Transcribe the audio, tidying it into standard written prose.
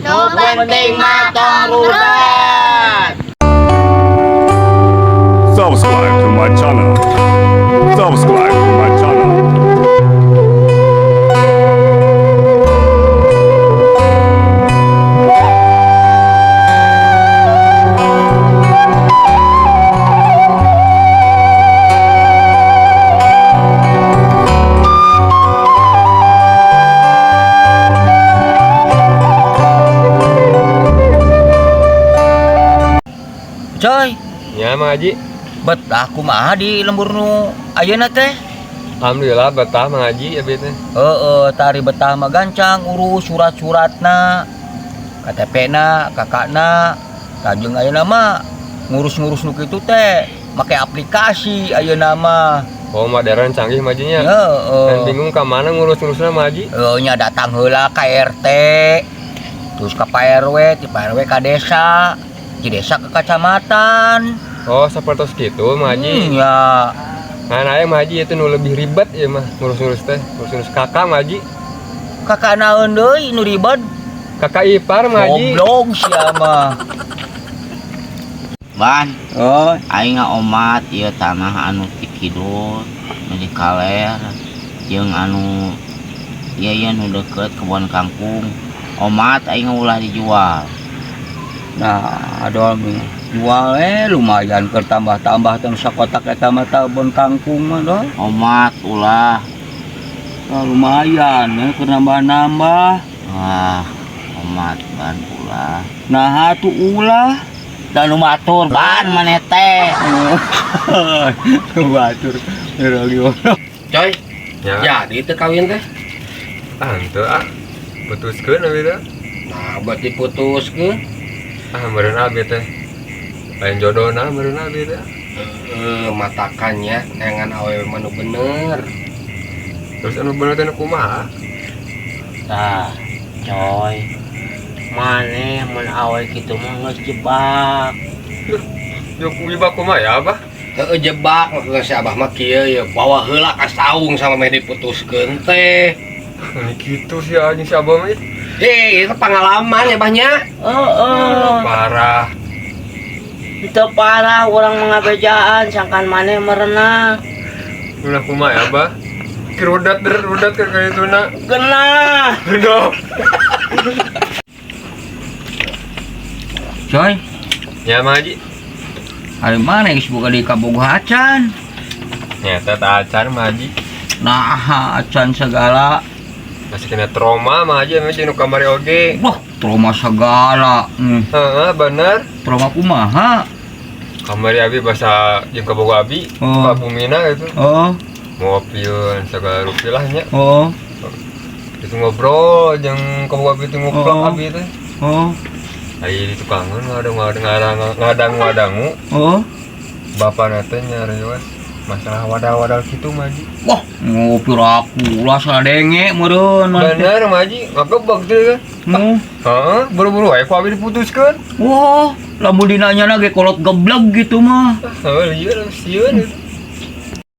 Nu penting mah tong rudat. Subscribe to my channel. Subscribe to my channel. Coy, Ya Mang Haji, betah kumaha di lembur nu ayeuna teh? alhamdulillah betah Mang Haji ya bete. Tari betah mah gancang urus surat-suratna, KTP-na, kakakna, kajeng ayeuna mah ngurus-ngurus nu kitu teh make aplikasi ayeuna mah. Oh modern canggih majinya. Dan bingung ke mana ngurus-ngurusnya Mang Haji? Nya datang heula ka RT, terus ka Pak RW, ti Pak RW ka desa, di desa ke kecamatan. Oh seperti itu Mang Haji. Ya. Nah yang Mang Haji itu nu lebih ribet ya mah ngurus-ngurus teh, ngurus-ngurus kakak Mang Haji. Kakak naon deui nu ribet? Kakak ipar Mang Haji. Goblok sia mah. Ban, aing omat ieu tanah anu ti kidul, nu di Kaler, jeung anu ieu nu deukeut kebon kangkung. Omat aing ulah dijual. Nah, aduh jual lumayan keur tambah-tambah tong sakotak eta mah kebon kangkung mah doh. Omat ulah. Nah, lumayan keur nambah-nambah. Wah, omat ban ulah. Nah, atuh ulah. Dan nu matur ban maneh teh. Batur. Coy, Ya. jadi teu kawin teh. Henteu putuskeun abi teh. Nah, berarti putuskeun. Meureun abi teh. Lain jodohna meureun abi teh. Matakannya engan awewe mah nu bener. Terus anu bener teh kumaha? Tah, coy. Maneh mun awe kitu mah geus jebak. Yo kumaha kumaha ya Abah? Heueuh jebak maksudna si Abah mah kieu ya bawa heula ka saung sama meh diputuskeun teh. Ini kitu sih anjing si Abah mah. Itu pengalaman ya Bahnya. Parah. Itu parah orang mengabejaan sangkan maneh merenang. Ulah kumaha ya Abah? Rudat ke kaituna. Genah. Aduh. Coy, Ya Mang Haji. hari mana geus boga di Kabogoh acan? Nyata tak acan Mang Haji. Nah, acan segala. Masih kena trauma Mang Haji emang jeung nu kamari oge. Wah, trauma segala. Heeh, bener. Trauma kumaha? Kamari abi basa jeung kabogo abi, Oh. Pak Bumina gitu. Oh, Ngopieun segala rupiah nya. oh, Itu ngobrol jeung kabogo abi teh ngobrol Oh. abi teh. oh, Aya di tukangan ngadang-ngadangu. oh. Bapana teh nyarios masalah wadal-wadal kitu Mang Haji. Wah, ngopi rakulah sadenge meureun mah. Bener Mang Haji, ngagebeg teh. Heeh, buru-buru wae ku abi diputuskeun. Wah, lamun dinanya ge kolot geblek gitu mah. Heuh, lieur sieun.